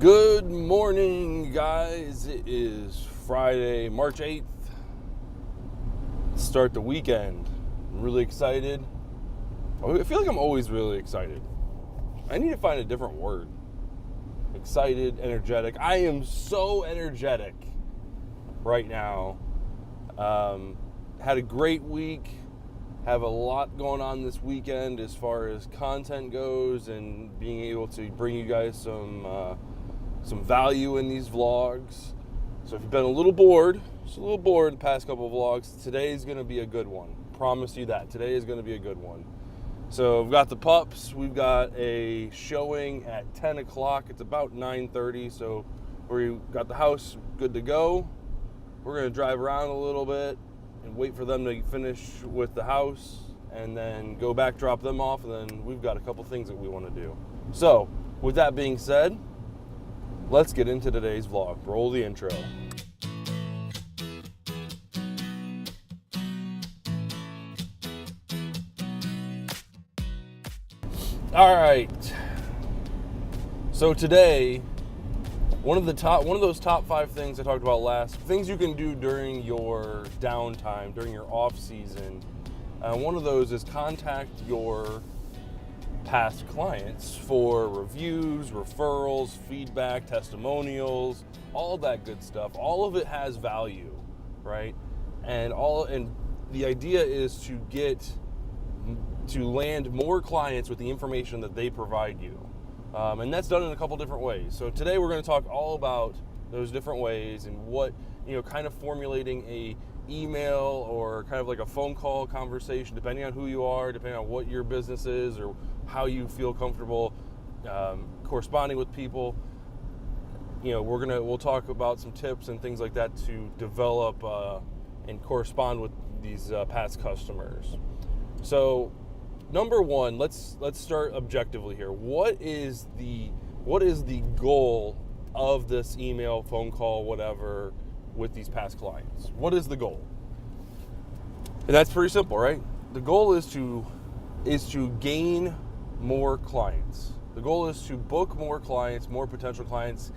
Good morning, guys. It is Friday, March 8th. Start the weekend. I'm really excited. I feel like I'm always really excited. I need to find a different word. Excited, energetic. I am so energetic right now. Had a great week. Have a lot going on this weekend as far as content goes and being able to bring you guys some value in these vlogs. So if you've been a little bored the past couple of vlogs, today is going to be a good one. Promise you that. Today is going to be a good one. So we've got the pups. We've got a showing at 10 o'clock. It's about 9:30, so we got the house good to go. We're going to drive around a little bit and wait for them to finish with the house and then go back, drop them off, and then we've got a couple things that we want to do. So with that being said, let's get into today's vlog. Roll the intro. All right. So today, one of those top 5 things I talked about last, things you can do during your downtime, during your off season. One of those is contact your past clients for reviews, referrals, feedback, testimonials, all that good stuff. All of it has value, right? And the idea is to land more clients with the information that they provide you. And that's done in a couple different ways. So today we're going to talk all about those different ways and what, kind of formulating a email or kind of like a phone call conversation, depending on who you are, depending on what your business is or how you feel comfortable corresponding with people. We'll talk about some tips and things like that to develop and correspond with these past customers. So number one, let's start objectively here. What is the goal of this email, phone call, whatever, with these past clients? What is the goal? And that's pretty simple, right? The goal is to gain more clients. The goal is to book more clients, more potential clients,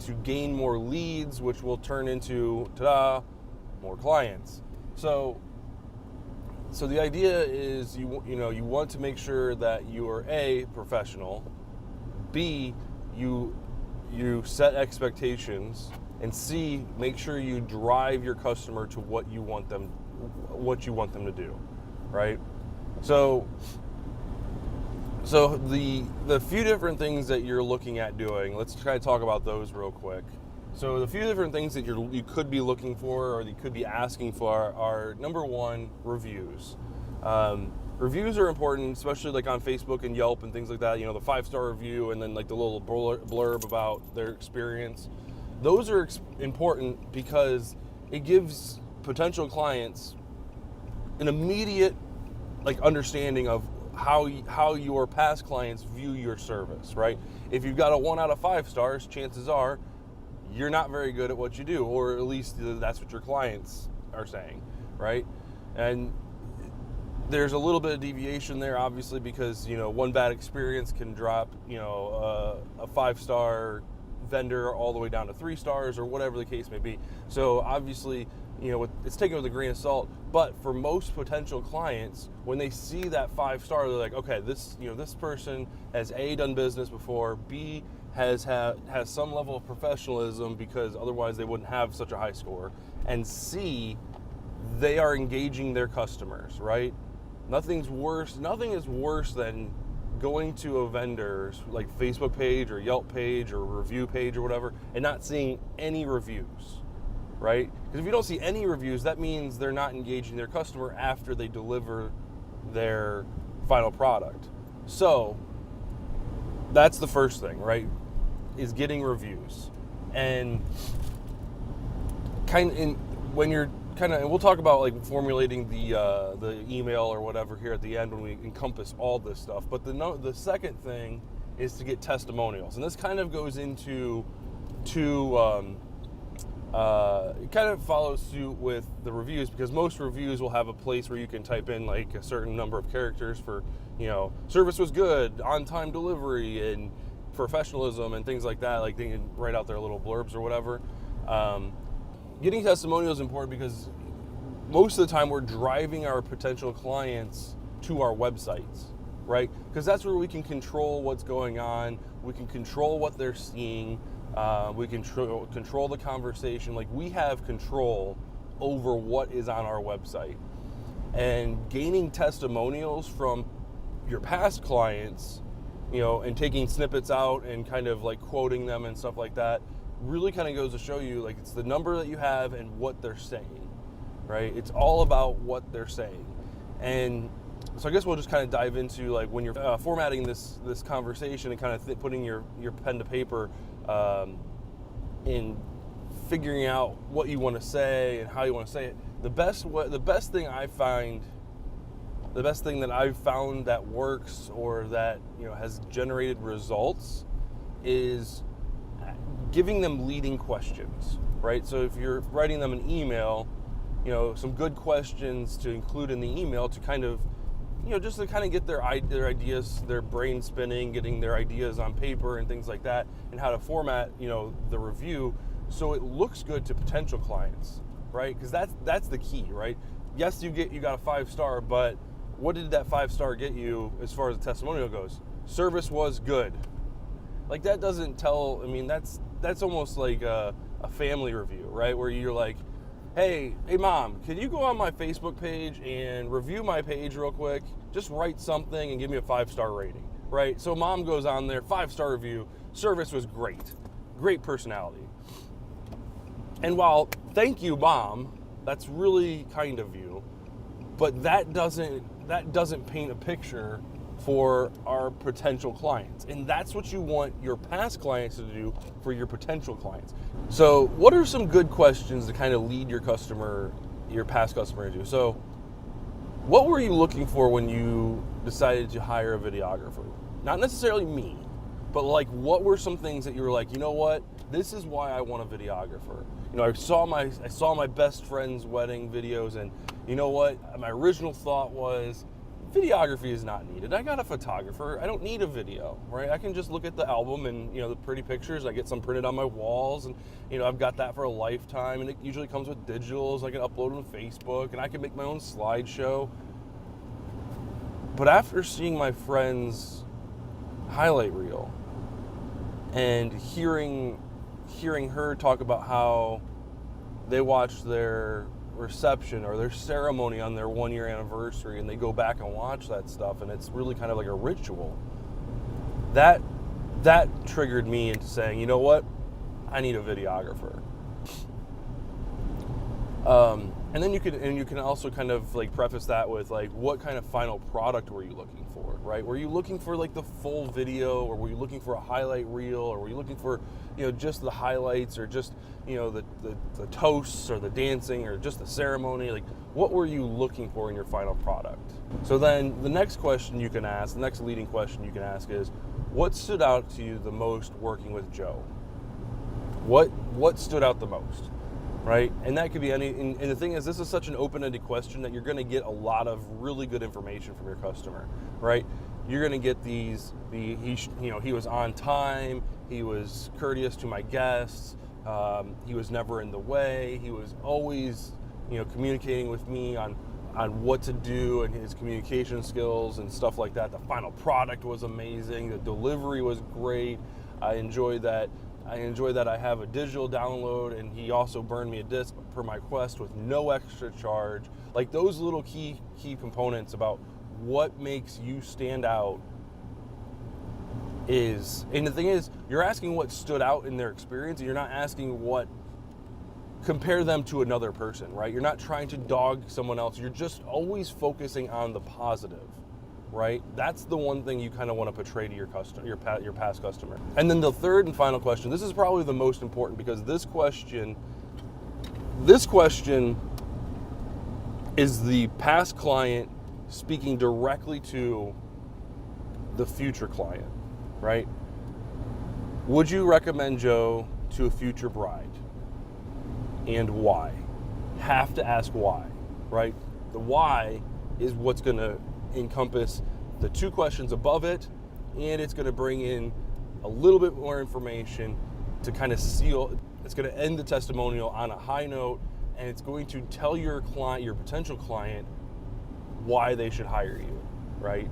to gain more leads, which will turn into, more clients. So the idea is you want to make sure that you are A, professional, B, you set expectations, and C, make sure you drive your customer to what you want them to do, right? So the few different things that you're looking at doing, let's try to talk about those real quick. So the few different things that you could be looking for or you could be asking for are, number one, reviews. Reviews are important, especially like on Facebook and Yelp and things like that. The 5-star review and then like the little blurb about their experience. Those are important because it gives potential clients an immediate understanding of how your past clients view your service, right? If you've got a 1 out of 5 stars, chances are you're not very good at what you do, or at least that's what your clients are saying, right? And there's a little bit of deviation there, obviously, because one bad experience can drop a 5-star vendor all the way down to 3 stars or whatever the case may be. So obviously, it's taken with a grain of salt. But for most potential clients, when they see that 5-star, they're like, okay, this person has A, done business before, B, has some level of professionalism because otherwise they wouldn't have such a high score, and C, they are engaging their customers, right? Nothing is worse than going to a vendor's like Facebook page or Yelp page or review page or whatever and not seeing any reviews, right? Because if you don't see any reviews, that means they're not engaging their customer after they deliver their final product. So that's the first thing, right? Is getting reviews. And and we'll talk about like formulating the email or whatever here at the end when we encompass all this stuff. But the second thing is to get testimonials, and this kind of goes into it kind of follows suit with the reviews, because most reviews will have a place where you can type in like a certain number of characters for, service was good, on-time delivery, and professionalism and things like that, like they can write out their little blurbs or whatever. Getting testimonials is important because most of the time we're driving our potential clients to our websites, right? Because that's where we can control what's going on. We can control what they're seeing. We can control the conversation. Like, we have control over what is on our website. And gaining testimonials from your past clients, and taking snippets out and kind of like quoting them and stuff like that, really kind of goes to show you, like, it's the number that you have and what they're saying, right? It's all about what they're saying. And so I guess we'll just kind of dive into, like, when you're formatting this conversation and kind of putting your pen to paper in figuring out what you want to say and how you want to say it. The best thing that I've found that works or that has generated results is giving them leading questions, right? So if you're writing them an email, some good questions to include in the email to kind of, just to kind of get their ideas, their brain spinning, getting their ideas on paper and things like that, and how to format, the review so it looks good to potential clients, right? Because that's the key, right? Yes, you got a 5-star, but what did that 5-star get you as far as the testimonial goes? Service was good. Like, that doesn't tell. I mean, that's almost like a family review, right? Where you're like, hey mom, can you go on my Facebook page and review my page real quick? Just write something and give me a 5-star rating, right? So mom goes on there, 5-star review, service was great personality. And while, thank you, mom, that's really kind of you, but that doesn't paint a picture for our potential clients. And that's what you want your past clients to do for your potential clients. So what are some good questions to kind of lead your past customer to do? So what were you looking for when you decided to hire a videographer? Not necessarily me, but like, what were some things that you were like, you know what, this is why I want a videographer. I saw my best friend's wedding videos, and you know what, my original thought was, videography is not needed. I got a photographer. I don't need a video, right? I can just look at the album and, the pretty pictures. I get some printed on my walls, and, I've got that for a lifetime, and it usually comes with digitals. I can upload them to Facebook, and I can make my own slideshow. But after seeing my friend's highlight reel and hearing her talk about how they watched their reception or their ceremony on their 1-year anniversary, and they go back and watch that stuff, and it's really kind of like a ritual, that triggered me into saying, you know what, I need a videographer. And then you can also kind of like preface that with, like, what kind of final product were you looking for, right? Were you looking for like the full video, or were you looking for a highlight reel, or were you looking for just the highlights, or just the toasts, or the dancing, or just the ceremony? Like, what were you looking for in your final product? So then the next question you can ask, the next leading question you can ask is, what stood out to you the most working with Joe? What stood out the most? Right? And that could be any, and the thing is, this is such an open-ended question that you're going to get a lot of really good information from your customer, right? You're going to get he was on time, he was courteous to my guests, he was never in the way, he was always, communicating with me on what to do, and his communication skills and stuff like that. The final product was amazing, the delivery was great. I enjoy that I have a digital download, and he also burned me a disc per my request with no extra charge. Like, those little key components about what makes you stand out is, and the thing is, you're asking what stood out in their experience, and you're not asking compare them to another person, right? You're not trying to dog someone else. You're just always focusing on the positive. Right? That's the one thing you kind of want to portray to your past customer. And then the third and final question, this is probably the most important, because this question is the past client speaking directly to the future client, right? Would you recommend Joe to a future bride? And why? Have to ask why, right? The why is what's going to encompass the two questions above it, and it's going to bring in a little bit more information to kind of seal. It's going to end the testimonial on a high note, and it's going to tell your client, your potential client, why they should hire you, right?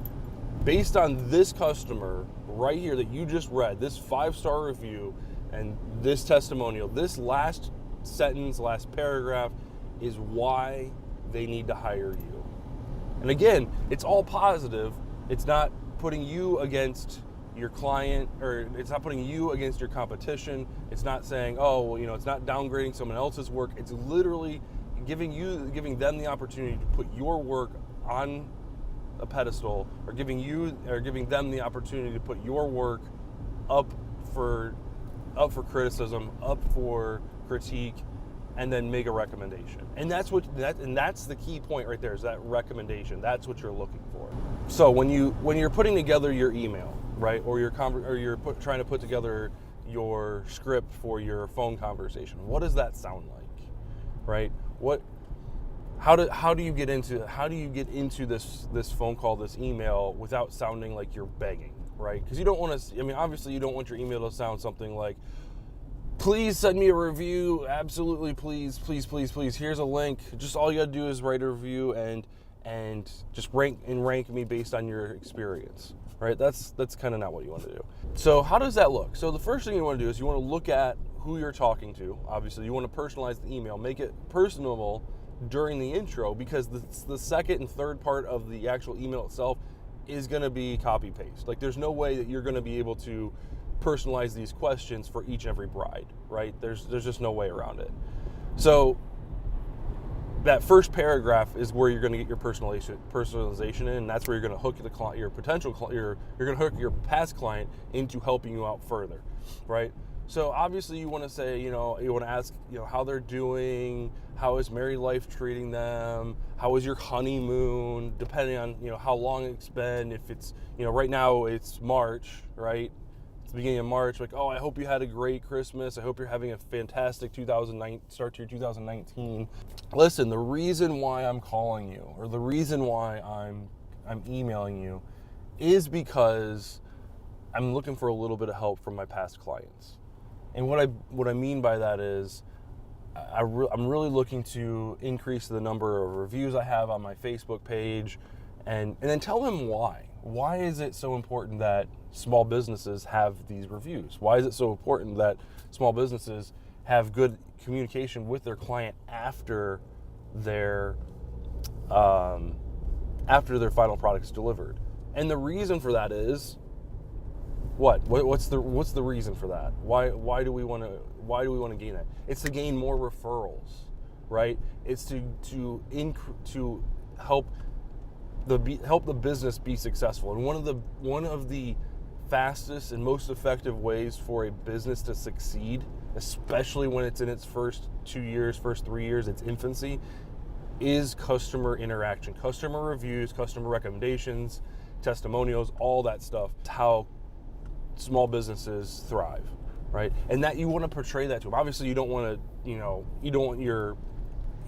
Based on this customer right here that you just read, this 5-star review and this testimonial, this last sentence, last paragraph is why they need to hire you. And again, it's all positive. It's not putting you against your client, or it's not putting you against your competition. It's not saying, oh, well, it's not downgrading someone else's work. It's literally giving them the opportunity to put your work on a pedestal, or giving them the opportunity to put your work up for criticism, up for critique, and then make a recommendation. And that's the key point right there, is that recommendation. That's what you're looking for. So when you're putting together your email, right, or trying to put together your script for your phone conversation, what does that sound like, right? How do you get into this phone call, this email, without sounding like you're begging, right? Because you don't want to. Obviously, you don't want your email to sound something like, "Please send me a review. Absolutely, please, please, please, please. Here's a link. Just all you gotta do is write a review and just rank me based on your experience." Right? That's kind of not what you want to do. So how does that look? So the first thing you want to do is you want to look at who you're talking to. Obviously, you want to personalize the email, make it personable during the intro, because the second and third part of the actual email itself is going to be copy paste. Like, there's no way that you're going to be able to personalize these questions for each and every bride, right? There's just no way around it. So that first paragraph is where you're going to get your personalization in, and that's where you're going to hook you're going to hook your past client into helping you out further, right? So obviously you want to say, you want to ask, how they're doing, how is married life treating them, how was your honeymoon, depending on, how long it's been. If it's, right now it's March, right? It's the beginning of March, like, oh, I hope you had a great Christmas. I hope you're having a fantastic start to your 2019. Listen, the reason why I'm calling you, or the reason why I'm emailing you, is because I'm looking for a little bit of help from my past clients. And what I mean by that is I'm really looking to increase the number of reviews I have on my Facebook page, and then tell them why. Why is it so important that small businesses have these reviews? Why is it so important that small businesses have good communication with their client after their final product's delivered? And the reason for that is, what's the reason for that? Why do we want to gain that? It's to gain more referrals, right? It's to help the business be successful. And one of the fastest and most effective ways for a business to succeed, especially when it's in its first 2 years, first 3 years, its infancy, is customer interaction, customer reviews, customer recommendations, testimonials, all that stuff. It's how small businesses thrive, right? And that you want to portray that to them. Obviously, you don't want your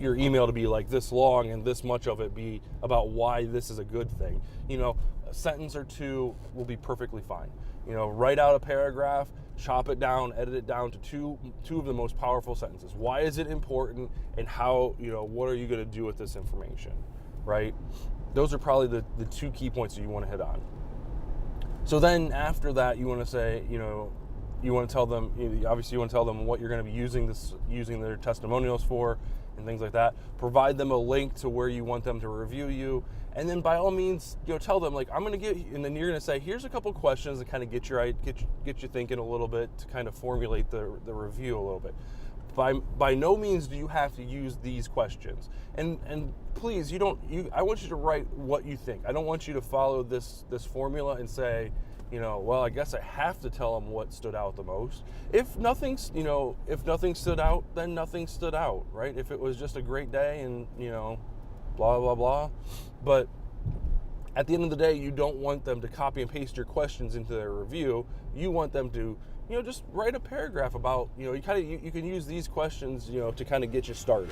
email to be like this long and this much of it be about why this is a good thing. A sentence or two will be perfectly fine. Write out a paragraph, chop it down, edit it down to two of the most powerful sentences. Why is it important, and how, what are you going to do with this information, right? Those are probably the two key points that you want to hit on. So then after that, you want to say, you want to tell them, obviously you want to tell them what you're going to be using their testimonials for, and things like that. Provide them a link to where you want them to review you, and then by all means, tell them, like, I'm going to get, and then you're going to say, here's a couple questions to kind of get you thinking a little bit, to kind of formulate the review a little bit. By no means do you have to use these questions, and please, I want you to write what you think. I don't want you to follow this formula and say, well, I guess I have to tell them what stood out the most. If nothing stood out, then nothing stood out, right? If it was just a great day and, blah, blah, blah. But at the end of the day, you don't want them to copy and paste your questions into their review. You want them to, just write a paragraph about, you can use these questions, to kind of get you started.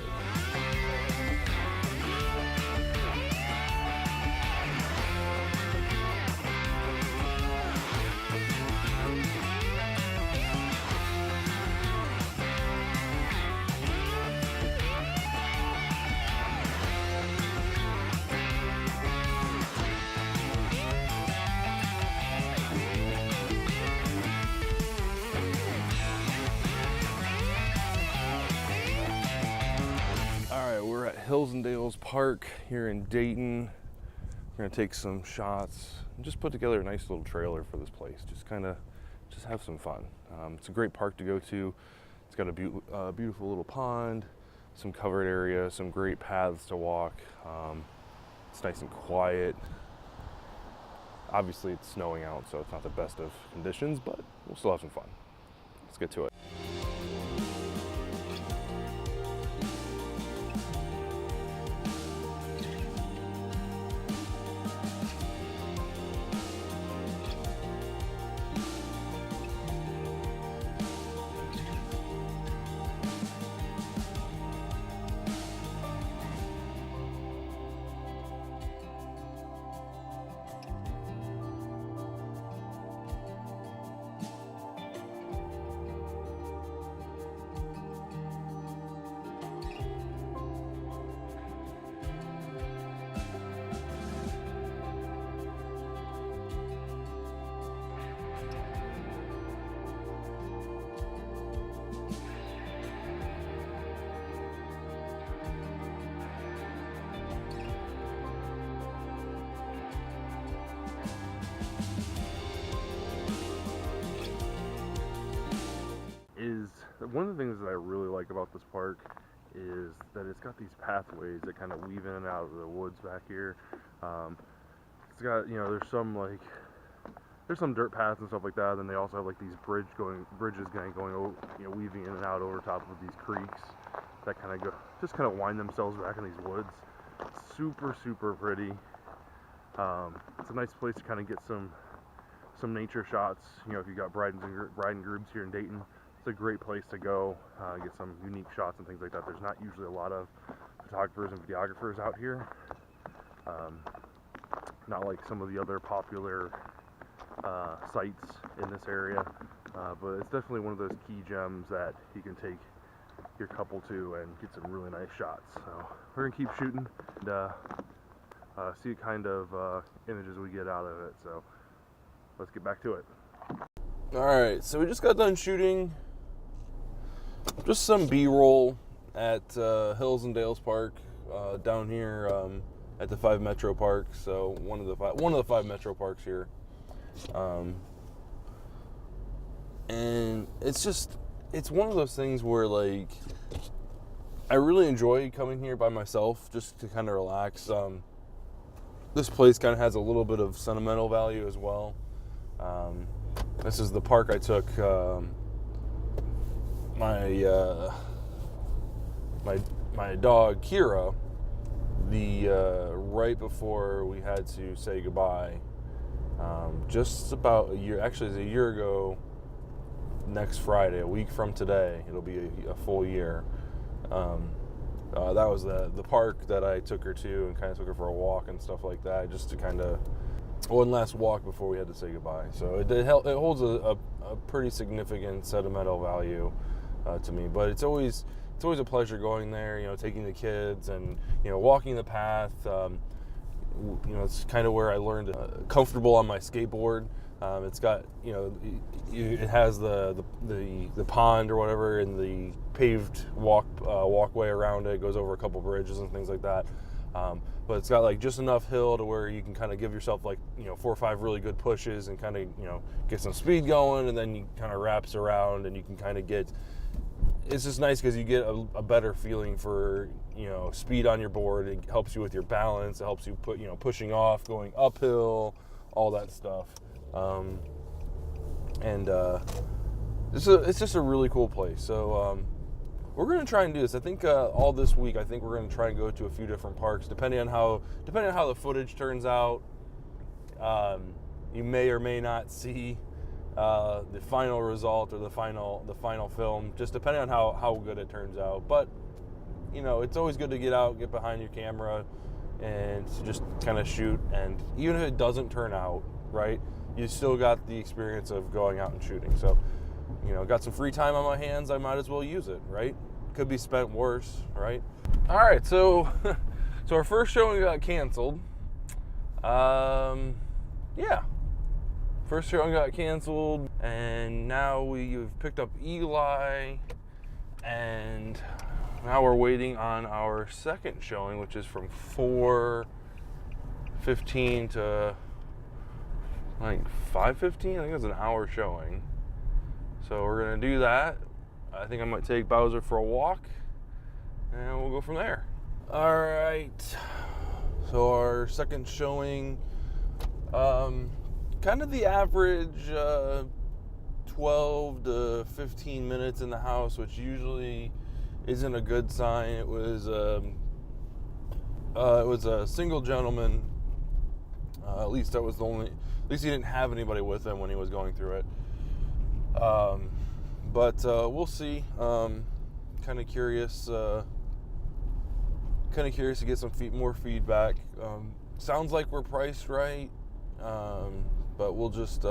Hillsdale Park here in Dayton. We're gonna take some shots and just put together a nice little trailer for this place. Just have some fun. It's a great park to go to. It's got a beautiful little pond, some covered area, some great paths to walk. It's nice and quiet. Obviously it's snowing out, so it's not the best of conditions, but we'll still have some fun. Let's get to it. One of the things that I really like about this park is that it's got these pathways that kind of weave in and out of the woods back here. It's got, there's some dirt paths and stuff like that, and they also have like these bridges going over, weaving in and out over top of these creeks that kind of wind themselves back in these woods. Super, super pretty. It's a nice place to kind of get some nature shots. If you got bride and grooms here in Dayton, it's a great place to go, get some unique shots and things like that. There's not usually a lot of photographers and videographers out here. Not like some of the other popular sites in this area, but it's definitely one of those key gems that you can take your couple to and get some really nice shots. So we're gonna keep shooting and see what kind of images we get out of it. So let's get back to it. All right, so we just got done shooting just some B-roll at Hillsdale Park down here at the 5 Metro Parks. So one of the 5 Metro Parks here, and it's one of those things where like I really enjoy coming here by myself just to kind of relax. This place kind of has a little bit of sentimental value as well. This is the park I took my dog Kira right before we had to say goodbye. Just about a year, actually it's a year ago next Friday, a week from today, it'll be a full year. That was the park that I took her to and kind of took her for a walk and stuff like that, just to kind of one last walk before we had to say goodbye. So it holds a pretty significant sentimental value to me. But it's always a pleasure going there. Taking the kids and walking the path. It's kind of where I learned comfortable on my skateboard. It's got it has the pond or whatever and the paved walkway around it. It goes over a couple bridges and things like that. But it's got like just enough hill to where you can kind of give yourself like 4 or 5 really good pushes and kind of get some speed going, and then you kind of wraps around and you can kind of get. It's just nice because you get a better feeling for speed on your board. It helps you with your balance. It helps you pushing off, going uphill, all that stuff. It's just a really cool place. So we're going to try and do this. I think all this week, I think we're going to try and go to a few different parks, depending on how the footage turns out. You may or may not see the final result or the final film, just depending on how good it turns out. But it's always good to get out, get behind your camera, and just kind of shoot. And even if it doesn't turn out right, you still got the experience of going out and shooting. So got some free time on my hands, I might as well use it, right? Could be spent worse, right? All right, so our first showing got canceled. First showing got canceled, and now we've picked up Eli, and Now we're waiting on our second showing, which is from 4:15 to like 5:15. I think it's an hour showing. So we're gonna do that. I think I might take Bowser for a walk, and we'll go from there. All right. So our second showing, kind of the average 12 to 15 minutes in the house, which usually isn't a good sign. It was a single gentleman. At least that was the only. At least he didn't have anybody with him when he was going through it. But we'll see. Kind of curious. Kind of curious to get some more feedback. Sounds like we're priced right, but we'll just.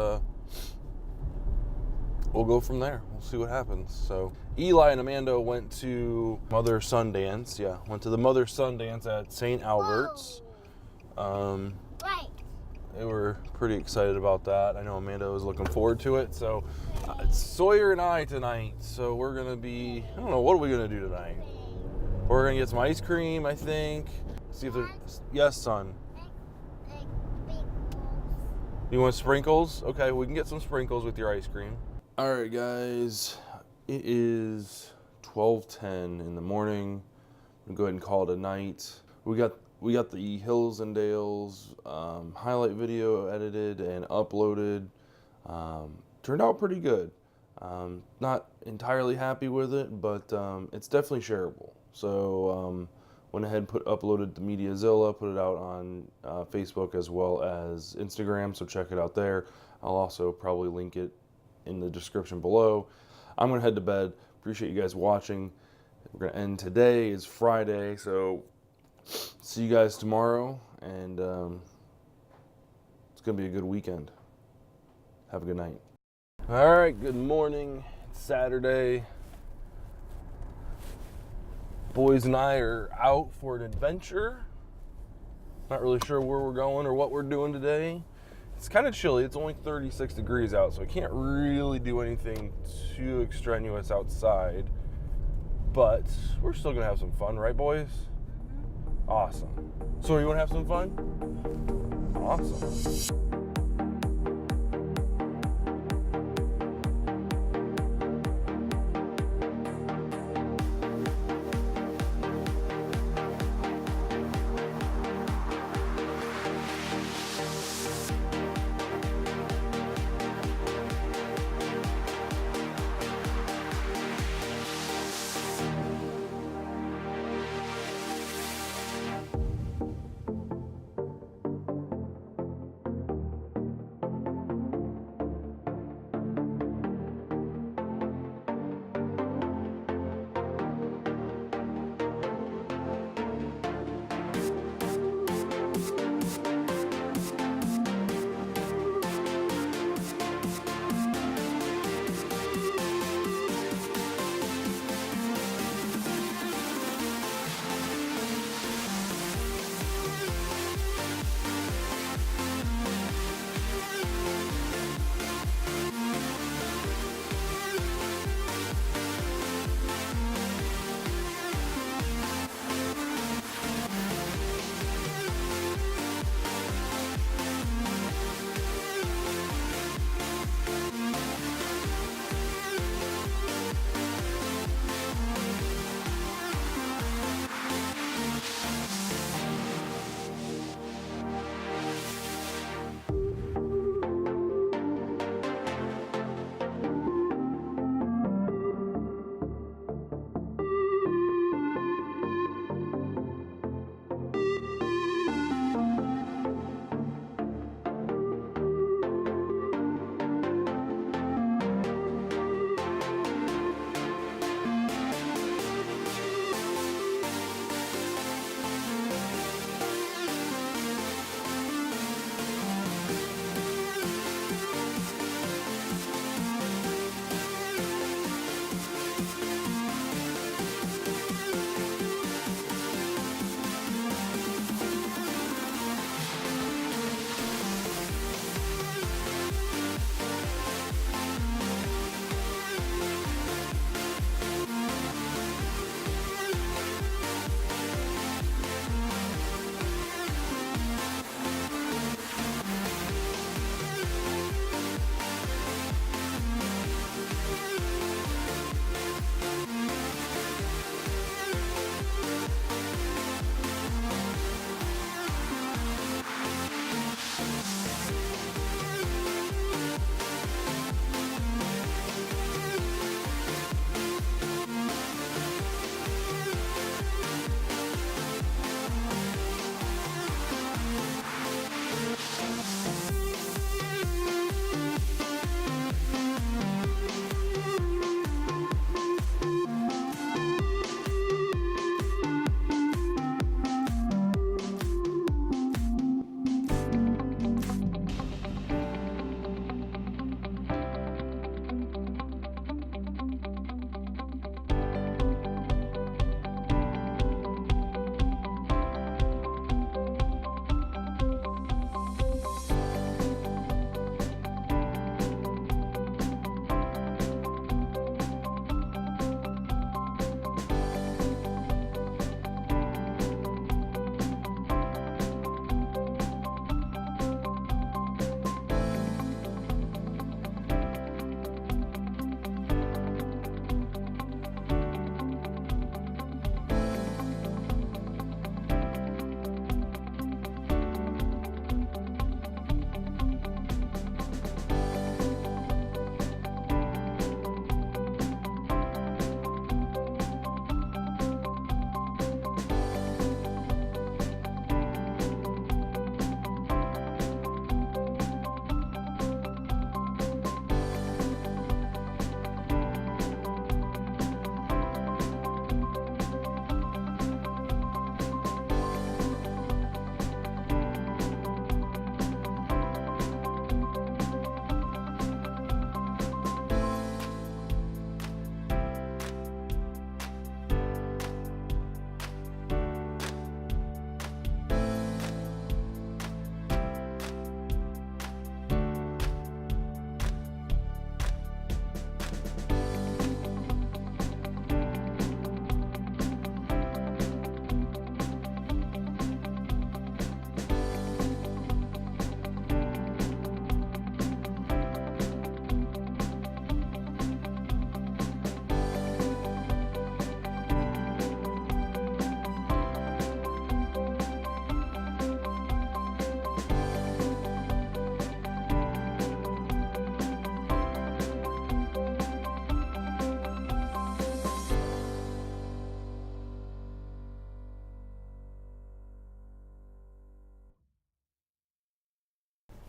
We'll go from there. We'll see what happens. So Eli and Amanda went to Mother Son Dance. Yeah, went to the Mother Son Dance at St. Albert's. Right. They were pretty excited about that. I know Amanda was looking forward to it. So it's Sawyer and I tonight. So we're gonna be. I don't know. What are we gonna do tonight? We're gonna get some ice cream, I think. See if there's. Yes, son. You want sprinkles? Okay, we can get some sprinkles with your ice cream. All right, guys, it is 12:10 in the morning. I'm gonna go ahead and call it a night. We got the Hills and Dales highlight video edited and uploaded. Turned out pretty good. Not entirely happy with it, but it's definitely shareable. So went ahead and uploaded the MediaZilla, put it out on Facebook as well as Instagram. So check it out there. I'll also probably link it in the description below. I'm gonna head to bed. Appreciate you guys watching. We're gonna end today. It's Friday, so see you guys tomorrow, and it's gonna be a good weekend. Have a good night. All right, good morning. It's Saturday. Boys and I are out for an adventure. Not really sure where we're going or what we're doing today. It's kind of chilly. It's only 36 degrees out, so I can't really do anything too extraneous outside. But we're still gonna have some fun, right, boys? Awesome. So you wanna have some fun? Awesome.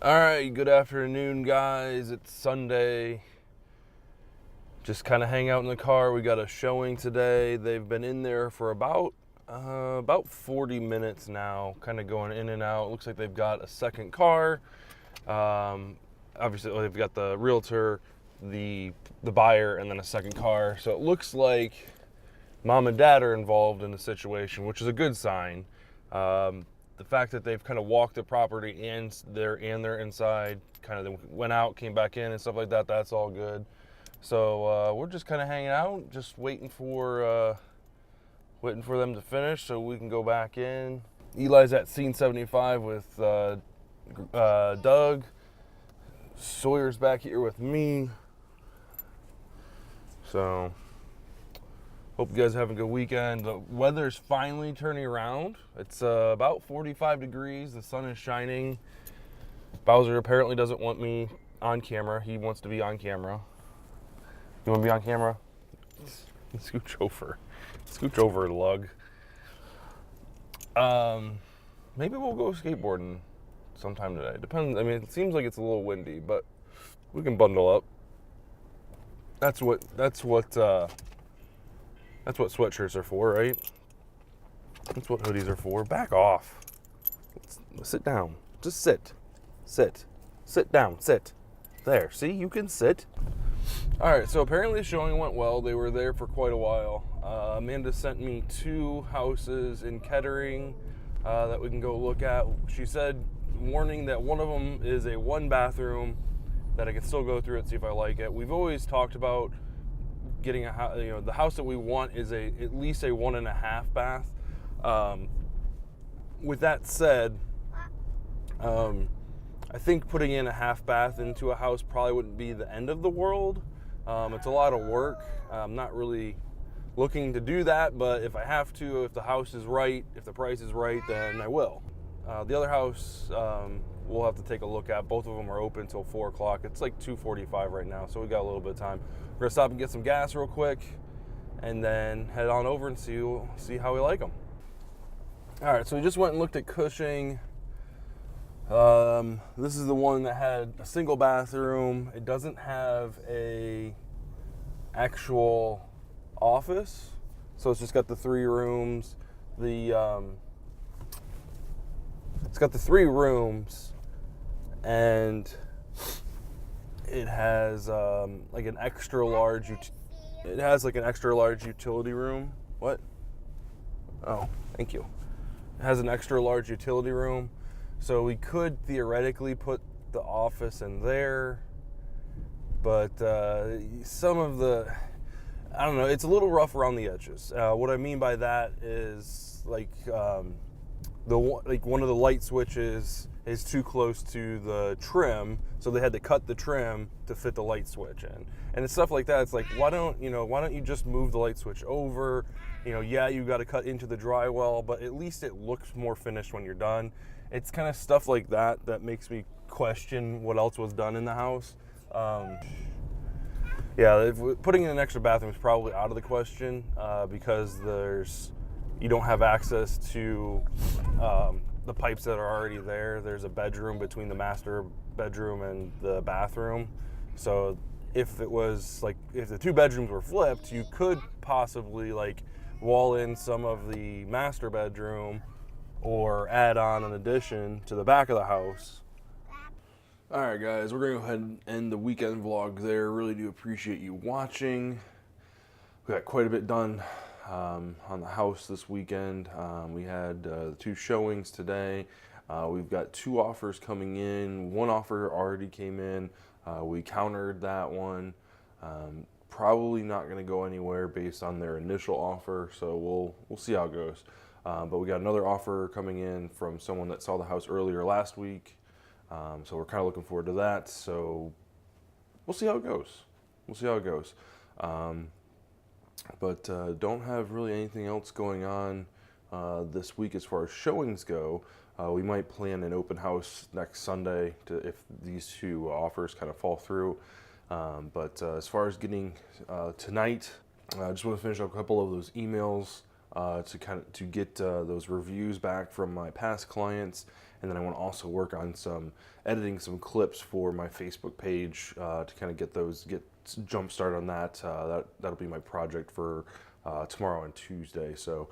All right, good afternoon, guys. It's Sunday. Just kind of hang out in the car. We got a showing today. They've been in there for about 40 minutes now, kind of going in and out. Looks like they've got a second car. Obviously, they've got the realtor, the buyer, and then a second car. So it looks like mom and dad are involved in the situation, which is a good sign. The fact that they've kind of walked the property and they're inside, kind of went out, came back in, and stuff like that. That's all good. So we're just kind of hanging out, just waiting for them to finish so we can go back in. Eli's at scene 75 with Doug. Sawyer's back here with me. So hope you guys have a good weekend. The weather's finally turning around. It's about 45 degrees. The sun is shining. Bowser apparently doesn't want me on camera. He wants to be on camera. You want to be on camera? Scooch over. Scooch over, lug. Maybe we'll go skateboarding sometime today. Depends. I mean, it seems like it's a little windy, but we can bundle up. That's what sweatshirts are for, right? That's what hoodies are for. Back off. Sit down. Just sit. Sit. Sit down. Sit. There. See, you can sit. All right, so apparently the showing went well. They were there for quite a while. Amanda sent me 2 houses in Kettering that we can go look at. She said, warning that one of them is a 1-bathroom, that I can still go through it, see if I like it. We've always talked about getting a house. You know, the house that we want is at least a 1.5 bath. With that said, I think putting in a half bath into a house probably wouldn't be the end of the world. It's a lot of work. I'm not really looking to do that, but if I have to, if the house is right, if the price is right, then I will. The other house we'll have to take a look at. Both of them are open till 4 o'clock. It's like 2:45 right now, so we got a little bit of time. We're gonna stop and get some gas real quick, and then head on over and see how we like them. All right, so we just went and looked at Cushing. This is the one that had a single bathroom. It doesn't have a actual office, so it's just got the 3 rooms. It's got the 3 rooms, and it has like an extra large. It has like an extra large utility room. What? Oh, thank you. It has an extra large utility room. So we could theoretically put the office in there, but some of the, I don't know, it's a little rough around the edges. What I mean by that is like one of the light switches is too close to the trim, so they had to cut the trim to fit the light switch in. And it's stuff like that. It's like, why don't you just move the light switch over? Yeah, you got to cut into the drywall, but at least it looks more finished when you're done. It's kind of stuff like that that makes me question what else was done in the house. Yeah, putting in an extra bathroom is probably out of the question because you don't have access to the pipes that are already there. There's a bedroom between the master bedroom and the bathroom. So if the 2 bedrooms were flipped, you could possibly like wall in some of the master bedroom or add on an addition to the back of the house. All right, guys, we're going to go ahead and end the weekend vlog there. Really do appreciate you watching. We got quite a bit done on the house this weekend. We had 2 showings today. We've got 2 offers coming in. 1 offer already came in. We countered that one. Probably not going to go anywhere based on their initial offer, so we'll see how it goes. But we got another offer coming in from someone that saw the house earlier last week. So we're kind of looking forward to that. So we'll see how it goes. But don't have really anything else going on this week as far as showings go. We might plan an open house next Sunday if these 2 offers kind of fall through. But as far as getting tonight, I just want to finish up a couple of those emails to get those reviews back from my past clients, and then I want to also work on editing some clips for my Facebook page to kind of get jump start on that. That'll be my project for tomorrow and Tuesday. So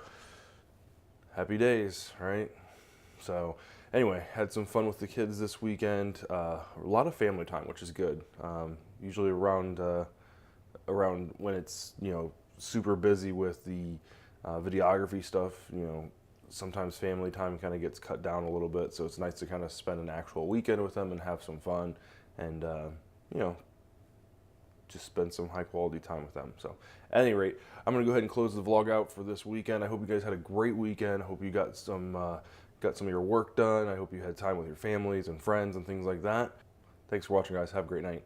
happy days, right? So anyway, had some fun with the kids this weekend. A lot of family time, which is good. Usually around when it's super busy with the videography stuff, sometimes family time kind of gets cut down a little bit. So it's nice to kind of spend an actual weekend with them and have some fun, and just spend some high quality time with them. So at any rate, I'm gonna go ahead and close the vlog out for this weekend. I hope you guys had a great weekend. I hope you got some of your work done. I hope you had time with your families and friends and things like that. Thanks for watching, guys. Have a great night.